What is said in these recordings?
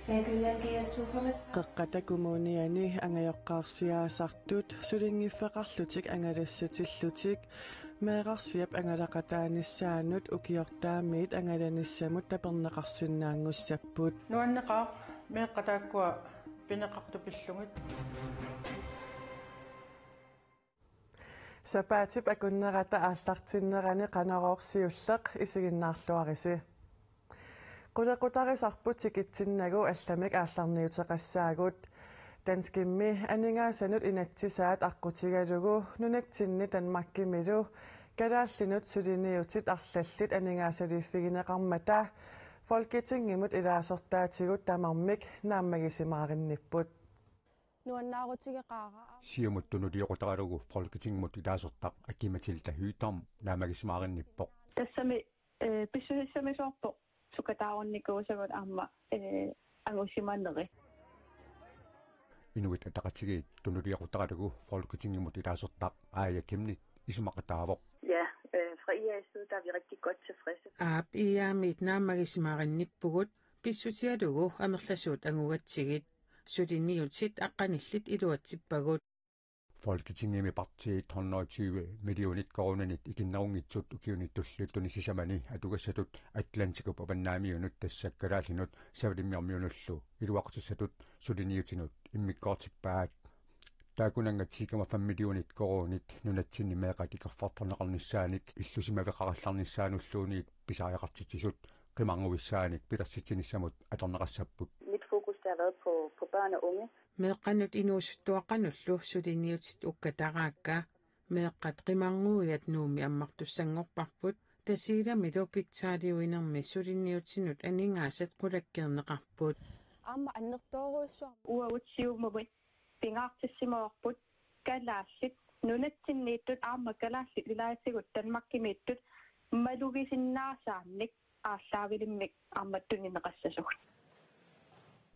Qaqqatakumuuniani angajoqqaarsiaasartut sulingiffeqarlutik angalassatilllutik meeqarsiap angalaqataanissaanut ukiortaamiit angalanissamut taperneqarsinnaangussappuut nuanneqaa meeqqataakkua pineqartupillungit sapaatip akunnerata aallartinnerani qanarorsiulleq isiginnaarluarisi qulaqutarisarput tikitsinnagu allamik aallarniuteqassaagut danskimmi aningaasanut inatsisaat aqqutigalugu nunatsinni tanmakkimilu kalaallinut suliniutit arlallit aningaasaliiffigineqarmata folketingimut ilaasortaatigut tamarmik naammagisimaarinnipput siumuttunu diiqutaralugu folketingimut ilaasortaq akimatilta hyytarm naammagisimaarinnippaq tassami pissuissamisorpo sukataarunnikuusagut aamma angussimaneri inuit ataqatigiit tunuliaqutaralugu folketingimut ilaasortaq aajakimnit isumaqataavoq ja fra IA's side der er vi rigtig godt tilfredse iamit naammagisimaarinnipugut pissutialugu amerlasuut angugatsigit suliniutit aqqanillit iluatsippagut folketingimi partiit 120 millionit korunanit ikinnerungitsut ukiunittulluttuni sisamani atugassatut Atlanticup avannaamiunut tassakkalaалlinut savalimmiarmiunullu iluaqutissatut suliniutinut immikkoortippaat taakunangatsiikama 5 millionit korunit nunatsinni meeqat ikerfartarneqarnissaanik illusimaveqarallarnissaanulluuniit pisaajaqartitisut qimanguissaanik pilersitsinissamut atorneqassapput mit fokus der har været på børn og unge meeqqanut inuusuttuaqanullu suliniutit ukkataraakka meeqqat qimanguuyat nuumi ammartussangorparput tasiilamilu pitsaaliuinermi suliniutinut aningaasat qulakkeerneqarput aamma annertooruussua uagutsiumuvit pingaartissimaorput kalaallit nunatsinniittut aamma kalaallit ilaasigut tanmakkimiittut malugisinnaasaanik aallaavilimmik aammattungineqassasugut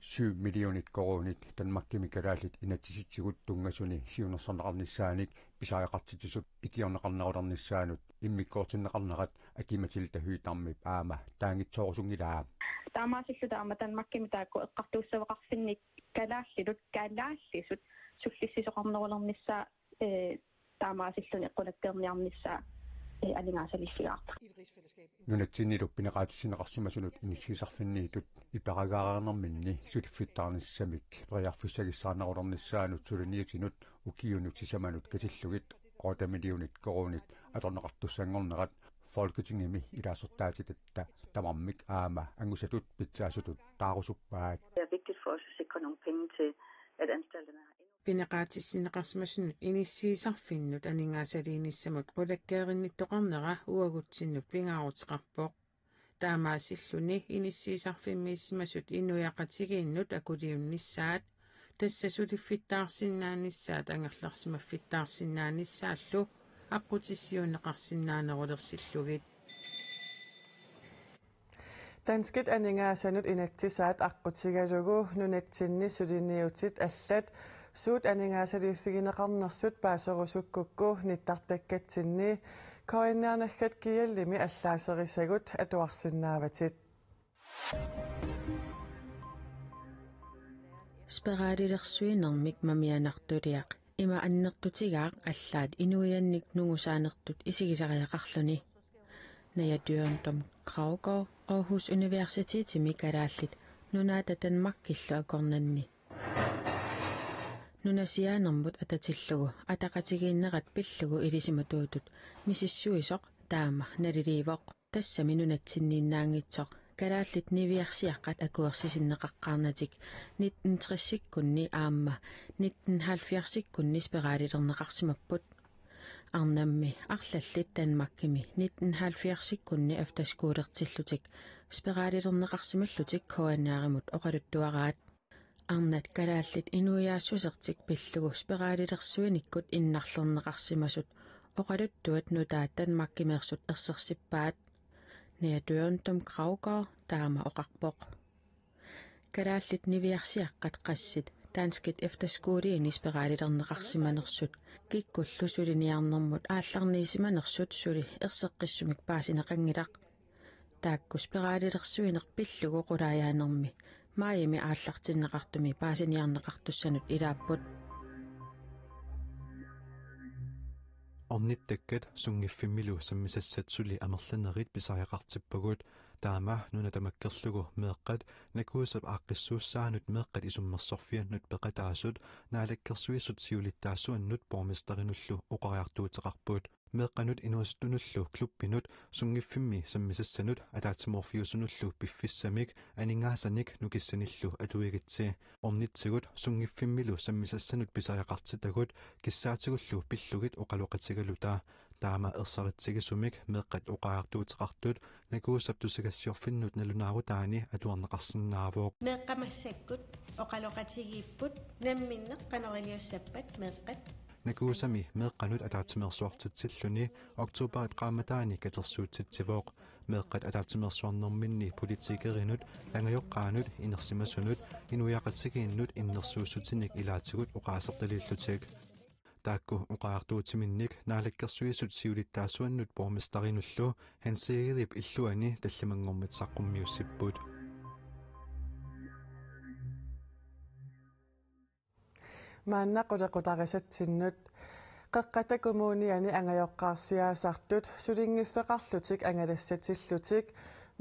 7 millionit korunit tanmakkimikalaallit inatsisitsigut tungasuni siunersorneqarnissaanik pisaajaqartitisut ikiorneqarnerularnissaanut immikkoortinneqarnerat akimatilta hyytarmip aama taangitsoorusungilaa taamaasilluta aama tanmakkimi taakku eqqartuussavaqarfinnik kalaallilut kalaallisut sullissisoqarnerulernissaa taamaasilluni qulakkeerniarnissaa alingaasalissigaarta nunatsinnilu pineqaatissineqarsimasunut inissiisarfinniitut iparagaarnerminni suliffittaarnissamik priarfissagissaarnerulernissaanut suliniutinut ukiunut sisamanut kasillugit 8 millionit korunit atorneqartussanngornerat folketingimi ilaasortaatitatta tamarmik aama angusatut pitsaasutut taarusuppaat det er vigtigt for os at sikre nogle penge til at anstalterne har pineqaatissinneqarsimasunut inissiisarfinnut aningaasaliinissamut qulakkeerinnittoqarnera uagutsinnut pingaaruteqarpoq taamaasilluni inissiisarfimmiissimasut inuyaqatigiinnut akuliunnissaat tassasuliffittaarsinnaannissaat angerlarsimaffittaarsinnaannissaallu аққутиссиунеқарсиннаанерулерсиллугит Danskit aningaassanut inatsisaat аққутигалугу нунатсинни сулиниутит аллат суут анингаассалииффигинеқарнерсут паасерусуккукку ниттартаккатсинни коинниарнаггат киаллими аллаасерисагут атуарсиннааватит спераалилерсуинермик мамианартулиақ има аннертутигаақ аллаат инуианник нугусаанертут исигисариақарлуни наятуан том Kraugaard Aarhus Universitetimi kalaallit nunaata tanmakkillu akornanni nunasiaanermut atatillugu ataqatigiinnerat pillugu ilisimatuutut misissuisoq taama naliliivoq tassami nunatsinniinnaangitsoq kalaallit niviarsiaqqat akuersisinneqaqqaarnatik 1960-kunni aamma 1970-kunni speraalilerneqarsimapput arnammi arlallit tanmakkimi 1970-kunni aftaskuulertillutik speraalilerneqarsimallutik koannaarimut oqaluttuaraat arnat kalaallit inuiaassusertik pillugu speraalilersuinikkut innarlerneqarsimasut oqaluttuat nutaat tanmakkimeersut ersersippaat naatuan tom Kraugaard taama oqarpoq kalaallit niviarsiaqqat qassit Danskit efterskooliini speraalilerneqarsimanersut kikkullu suliniarnermut aallarniisimanersut suli erseqqissumik paasineqangilaq taakku speraalilersuinerpillugu qulaajaanерmi маими ааллартиннеқартуми паасиниарнеқартуссанут илааппут орниттаккат сунгиффиммилу саммисассатсули амерланерит писариақартиппагут таама нуна тамаккерлугу меэққат накуусап ааққиссууссаанут меэққат исуммерсорфианнут пеқатаасут наалаккерсуиссут сиулиттаассуаннут пормистеринуллу оқариартуутеқарпуут меэққанут инуастунуллу клуппинут сунгиффимми саммисассанут атаатиморфиусунуллу пиффиссамик анингаасаник нукиссаниллу атуигитси орнитсигут сунгиффиммилу саммисассанут писариақартитагут киссаатигуллу пиллугит оқалоқатигалута таама ерсаритсигисумик меэққат оқаартуутеқартут накуусап тусигассиорфиннут налунаарутаани атуарнеқарсинаавоқ меэққамассаккут оқалоқатигииппут намминнеқ канорилиуссаппат меэққат накуусами меэққанут атаатимерсуартитсиллуни октооберит qaamataani катерсуутситсивоқ меэққат атаатимерсуарнэрминни политикеринут ангайоққаанут инерсимасунут инуяқатсигииннут иннерсууссутиник илаатигут оқаасерталииллутик таакку оқаартуутиминник наалаккерсуисут сиулиттаассуаннут пормистаринуллу хансигилип иллуани талламангормит саққуммиуссиппут мааннақулеқутарисатсиннут қеққатакумууниани ангайоққарсиаасартут сулингиффеқарлутик ангалассатиллутик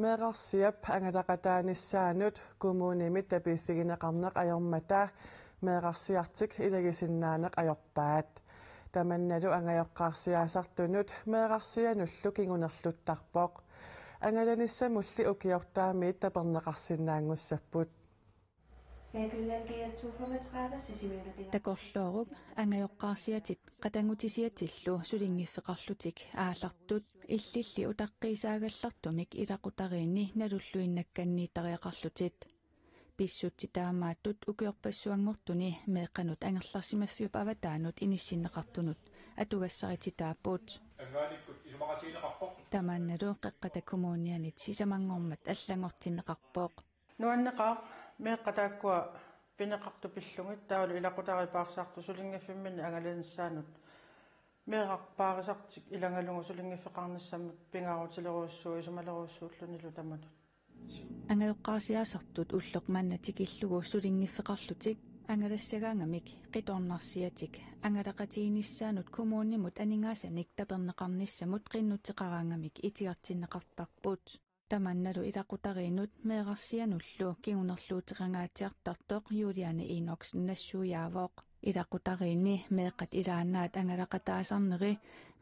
меэқарсиап ангалақатааниссаанут кумуунимит тапииффигинеқарнеқ аёрмата меэқарсиартик илагисиннаанеқ аёрпаат таманналу ангайоққарсиаасартунут меэқарсиануллу кингунерлуттарпоқ ангаланиссамулли укиортаамиит тапернеқарсинаангуссаппут такорлоорук ангайоққарсиатит қатангутисиатиллу сулингиффеқарлутик аалартут иллилли утаққисаагаллартумик илақутариинни налуллуиннакканниитариақарлутит писсутти таамааттут укиорпассуангортуни меэққанут ангерларсимаффиуп аватаанут иниссиннеқартунут атугассарититааппут тамаанналу қеққатакумуунианит сисамангормат аллангортиннеқарпооқ нуаннеқаа меэққатааккуа пинеқарту пиллугит таулу илақутарипаарсаарту сулингиффиммини ангаланиссаанут меэқарпаарисартик илангалугу сулингиффеқарниссаммут пингаарутилеруссуу исумалеруссууллунилу таматут ангайоққарсиаасартут уллоқ маннатик иллугу сулингиффеқарлутик ангалассагаангамик қиторнарсиатик ангалақатииниссаанут кумууннимут анингаасаник тапернеқарниссамут қиннутеқараангамик итигартиннеқартарпут таманналу илақутариинут меэқарсиануллу кигунерлуутеқангаатиартартоқ юлиане инокс нассуяавоқ илақутариинни меэққат илаанаат ангалақатаасарнери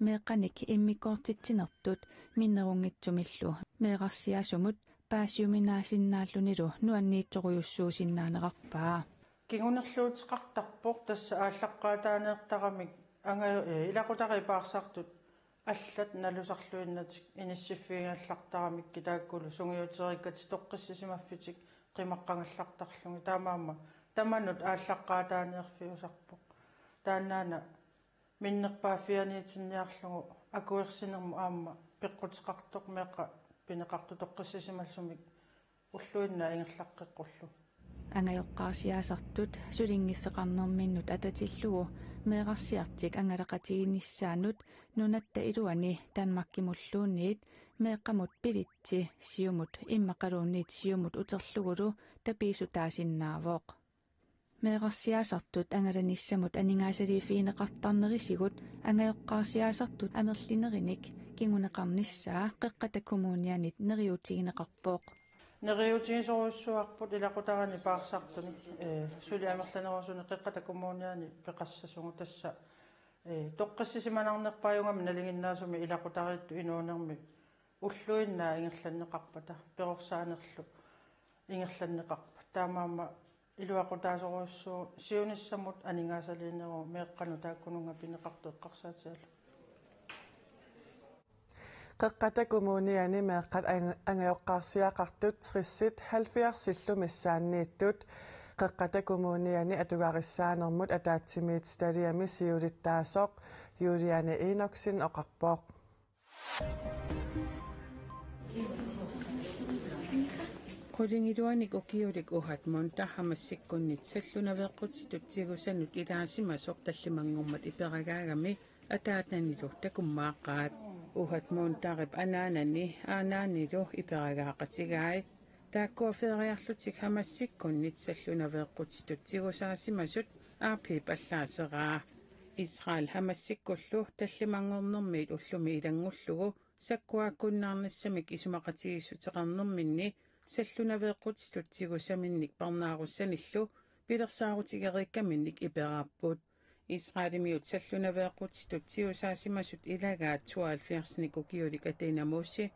меэққаник иммиккортитсинертут миннерунгитсумиллу меэқарсиасумут паасиуминаасиннааллунилу нуанниитсоруйуссуусиннаанеқарпаа кигунерлуутеқартарпоқ тасса ааллаққаатаанеэртарамик ангаю илақутарипаарсартут аллат налусарлуиннатик иниссиффигаллартарамик китааккулу сунгиутериккат тоққиссисимаффитик қимаққангаллартарлуги таамаама таманут ааллаққаатааниерфиусарпоқ тааннаана миннерпаафианиитинниарлугу акуерсинерму аама пеққутеқартоқ меққа пинеқарту тоққиссисималсумик уллуинна ингерлаққеққуллу ангайоққарсиаасартут сулингиффеқарнерминнут ататиллугу меэқарсиартик ангалақатигиниссаанут нунатта илуани таанмаккимуллуунниит меэққамут пилитси сиумут иммақалуунниит сиумут утерлугулу тапиисутаасиннаавоқ меэқарсиаасартут ангаланиссамут анингаасалифиинеқартарнерисигут ангайоққарсиаасартут амерлинериник кингунеқарниссаа қеққатакумуунианит нериутигинеқарпооқ нериутигисоруссуарпут илақутарани паарсартуни сули амерланерусуни қеққатакумууниани пеқассасугу тасса тоққиссисиманарнерпааюнгами налингиннаасуми илақутаритту инуунерми уллуиннаа ингерланнеқарпата перорсаанерлу ингерланнеқарпа таамаама илуақутаасоруссуу сиуниссамут анингаасалиинеру меэққану тааккунунга пинеқарту эққарсаатиалу қеққатакумууниани меэққат ангайоққарсиақартут триссит 70-силлу миссааннииттут қеққатакумууниани атугариссаанермут атаатсимиит сталиами сиулиттаасоқ юлиане иноксин оқарпооқ qulingilluanik ukiulik uhatmun tahammasikkunnit sallunaveqqut tsigusannut ilaasimasoq tallimangormat iperagaagami ataatanilu takummaaqqaat uhatmun tarip anaanani aanaanilu iperagaaqatigaai тааккуа фериарлутик хамассиккуннит саллунаверқутистут тигусаасимасут аапип аллаасераа Israel хамассиккуллу таллимангорнэрмиит уллуми илангуллугу саккуаккуннаарнассамик исумақатигиссутеқарнэрминни саллунаверқутистут тигусаминник парнааруссаниллу пилерсаарутигериккаминник иперааппут Israelimiut саллунаверқутистут тигусаасимасут илагаат 72-нику киулик атинамуусси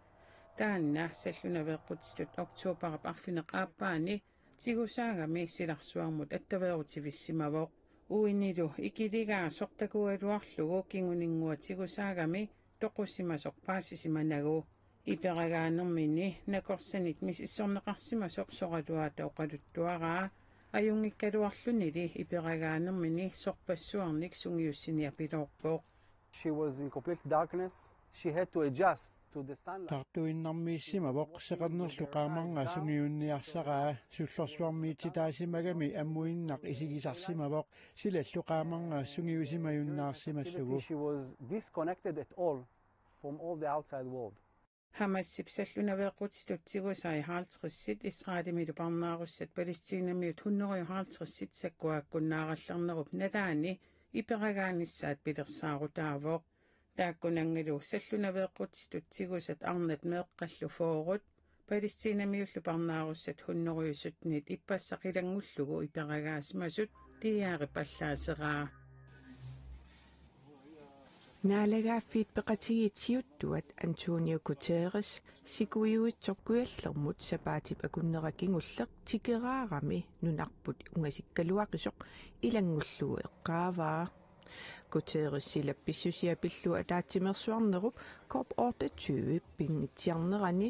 таанна саллунаверқутистут октообарап арфинеқ ааппаани тигусаагами силарсуармут аттаверутивиссимавоқ уинилу икилигаа сортакуалуарлугу кингунингуа тигусаагами тоқуссимасоқ паасисиманагу иперагаанермини накорсанит мисиссорнеқарсимасоқ соралуаата оқалуттуараа аюнгиккалуарлунили иперагаанермини сорпассуарник сунгиуссиниапилоорпоқ She was in complete darkness. She had to adjust to the sunlight. Тартуиннармииссима воқсеқарнерлу qaamanga sungiunniarsaraa sullersuarmiititaasimagami ammuinнақ исигисарсимавоқ силаллу qaamanga sungiusimajunnaarsimallugu She was disconnected at all from all the outside world. Хамассип саллунаверқутистут тигусаи хаалтриссит Исраилимилу парнааруссат Палестинамиут 150 саккуаккуннаараллернеруп налаани иперагааниссаат пилерсаарутаавоқ тааккунангилу саллунаверқутистут тигусат арнат меэққаллу фоорут Палестинамиуллу парнааруссат 100-нит иппассақилангуллугу иперагаасимасут тиаарип аллаасераа Наалагаффиит пеқатигитсиуттуат Антонио Гутеррес сикуиуитсоркуаллермут сапаатип акуннеракингуллеқ тикераарами нунарпут унгасиккалуақисоқ илангуллугу эққааваа Гутеррес силапписсусиапиллу атаатимерсуарнеруп коп 28 пингитсиарнерани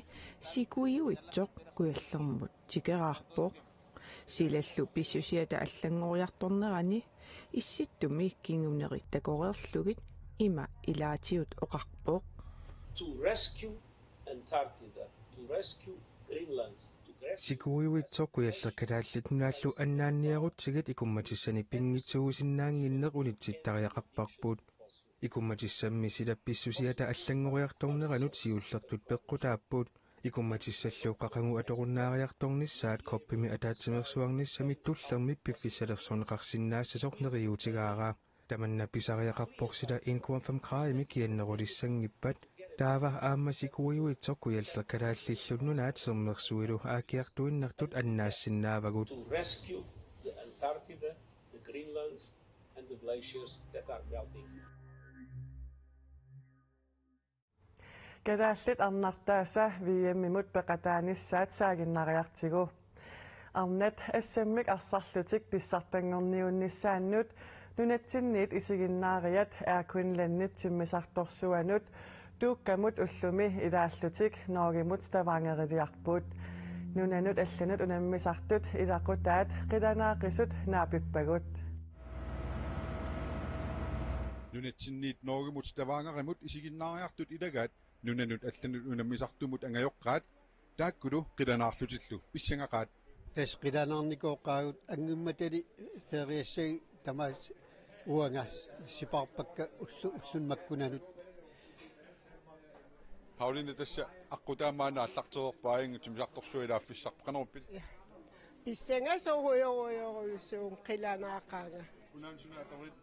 сикуиуитсоқ куаллермут тикераарпоқ силаллу писсусиата аллангориарторнерани исситтуми кингунери такореерлугит има илаатиут оқарпоқ to rescue Antarctica, to rescue Greenland, сикуиуитсоққуяллеркалааллит нунааллу аннаанниарутсигит икумматиссани пингитсуусиннаангиннеқ унитситтариақарпарпут икумматиссамми силапписсусиата аллангориарторнеранут сиуллертут пеққутааппут икумматиссаллуу қақангу аторуннаариарторниссаат kopпими атаатсимерсуарниссами туллерми пиффисалерсонеқарсинаассасоқ нериутигаараа таманна писариақарпорсила 1,5 градими кианнерулиссангиппат таава ааммасикуиуитсоққуяллеркалааллиллуннунаат сермерсуилу аакиартуиннартут аннаассиннаавагут to rescue the Antarctica, the Greenlands and the glaciers that are melting. Gadaallit arnartaasa viimmimut peqataanissaat saaginnaриартигу арнат ассаммик арсарлутик писсартангорниуннissaannut нунатсинниит исигиннаариат ааквинланнит тиммисарторсуанут тууккамут уллуми илааллутик ноогимут ставангерилиарпут нунанут алланут унаммисартут илақутаат қиланаақисут наапиппагут нунатсинниит ноогимут ставангеримут исигиннаариартут илагаат нунанут алланут унаммисартумут ангайоққаат тааккулу қиланаарлутиллу писсангақаат тас қиланаарникооққаагут ангимматали фериассаги тамаас уангас сипарпакка уллунмаккунанут Pauline tässä akkutaamaana allarteerpaaing timisaartorsuilaaffissarpaqaneruppi Pissenga sohuyorusuun qilanaaqaanga unaansunaatorit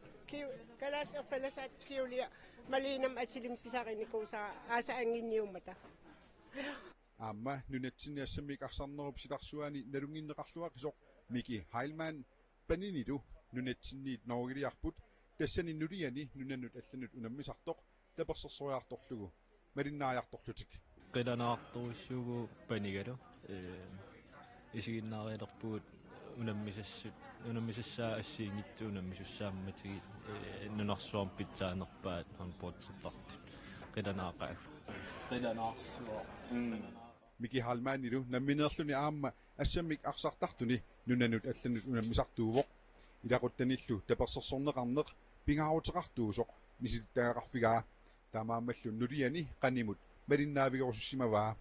kalas afalasat kiulia malinam atilim pisariniikuusa aasa anginniummata amma nunatsinniassamik arsarnerup silarsuani nalunginneqarluaqisoq Miki Heilmann paninilu nunatsinniit norgiliarput tassani nuliani nunannut allanut unammisartoq tapersersoriartorlugu malinnaariartorlutik qilanaartuussuugu panigalo isiginnaarialerpuut unammisassaa assiingittu unammisussaammatigi nunarsuarm pitsaanerpaat hanportsertartut qilanaaqaaf qilanaarsuo Miki Heilmannilu nammineerluni aamma assamik arsartartuni nunannut allanut unammisartuuvoq ilaquttanillu tapersersorneqarneq pingaaruteqartuusoq misilittaaqarfigaa taamaammallu nuliani qanimut malinnaavigorussimavaa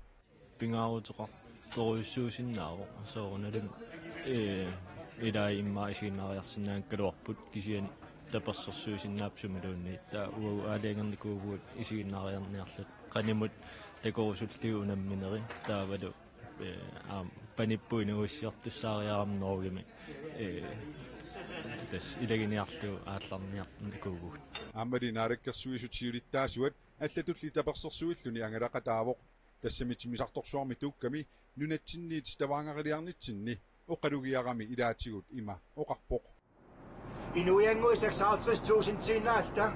pingaaruteqartoruissuusinnaavo soorunalum ilaa immaa isiginnaariarsinnaankaluarput kisiani tapersersuusinnaapsumiluunni taa uau aaliangernikууguut isiginnaariarniarlut qanimut takorusulligu unammineri taavalu паниппуинуиссиортуссаариарамноргими тас илагиниарлу аалларниарникуугут аамали наараккерсуисутиулиттаасуат аллатулли таперсерсуиллуни ангалақатаавоқ тассамитимисарторсуарми туукками нунатсинниит ставаангариарнитсинни оқалугиарами илаатигут има оқарпоқ Inuiangui 56.000 tiinaalta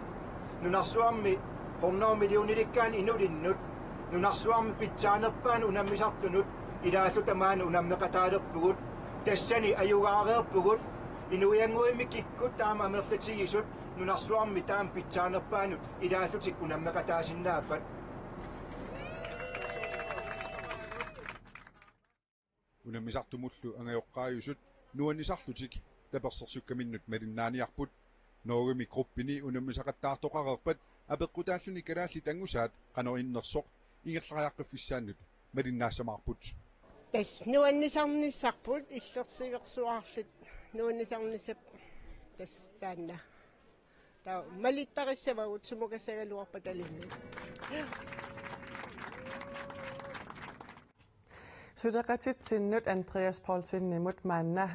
nunarsuarmi 100 millioonillikkaan inulinnut nunarsuarmi pitsaanerpaan unammisartunut ilaallu tamaana unammeqataalerpugut tassani ayugaareerpugut inuianguimmi kikkut taama amerlatigisut nunarsuarmi taam pitsaanerpaanut ilaallutik unammeqataasinnaappat unammisartumullu angajoqqaajusut nuannisarlutik таперсерсуккаминнут малиннааниарпут ноогами группини унаммисақаттаартоқарерпат апеққутааллуни калаалли тангусаат қанориннерсоқ ингерлариаққиффиссааннут малиннаассамаарпут тас нуаннисарниссарпут иллерсиверсуаарлут нуаннисарнисап тас таанна таа малиттариссавагут сумукассагалуарпаталинни Sudaqatitsinut Andreas Paulsinnimut maanna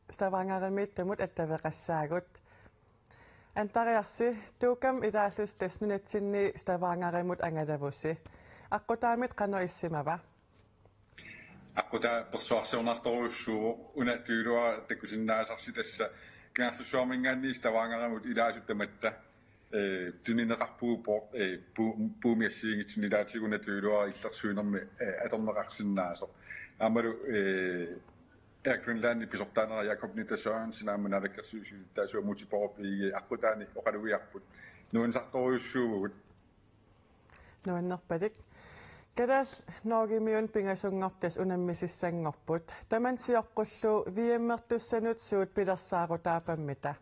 Stavangarimit attaveqassaagut antariarsi tuukam ilaallus tasnunatsinni Stavangarimut angalavussi aqqutaamit qano issimava aquta persuarsiornartoruussuuq unattuilua takusinnaasarsi tassa kiarlussuarmingaanni Stavangarimut ilaasuttamatta tunineqarpuupoq puumiassiingitsunilaatiguna illersuinermi aterneqarsinnaasoq amalu Greenland pisortaanera Jakob Nitasoan sinaamunalakkersuusiuttaasua mutiporup igi aqutaani oqalugiarput nuansartoruussuugut nuannerpalik kadas noogimiun pingasunngortas unammisissangorput tamansiorqullu viemmertussanut suut pilersaarutaapammita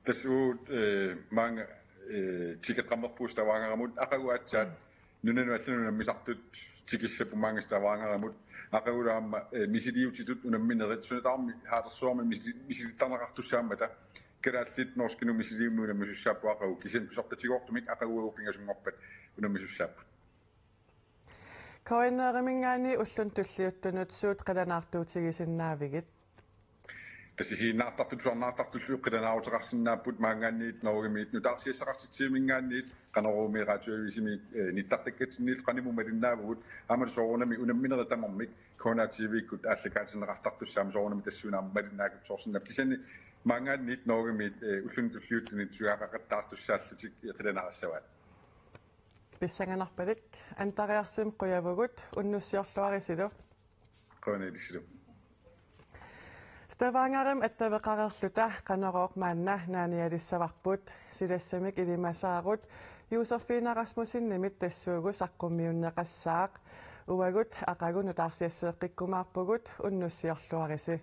tasuut manga tiketqammerpuus tavaangaramut aqaguatsaat nunanuallunu nammisartut tikissapu mangastavaangaramut aqagulaamma misiliutitut unamminerit sunataarmi haatersuarmi misilittarneqartussaamata kalaallit norskinu misiliumnuuna misussaappuaqagu kisen pusortatigortumik aqaguupingasungorpat unammisussaappat Koinneerimingaani ullun tulliuttunut suut qilanaartuutigisinnaavigit tasisiinnaartartulluarnaartartullu qilanaarutaqarsinnaaput maangaanniit norugimiit nutaarsiassaqartitsiimingaanniit qanoruumiiraatiovisimi nittartakkatinniil qanimumalinnaavut amal soorunami unammineritamarmik konaativiikkut aallakaatineqartartussaam soorunami tassuunaam malinnaakut soorsinnap kisani maangaanniit norugimiit ullun tulliuttunit suaqaqattaartussaallutik qilanaarassavaat pissanganarpalik antariarsim quyavugut unnussiorluarisilu qonelisilu Stavangarim attaveqarerluta qanorooq maanna naanialissavarput silassamik ilimasaarut Josefina Rasmussinnimit tassuugus aqqummiunneqassaaq uagut aqagunut arsiasseeqqikkumaarpugut unnussiorluarisi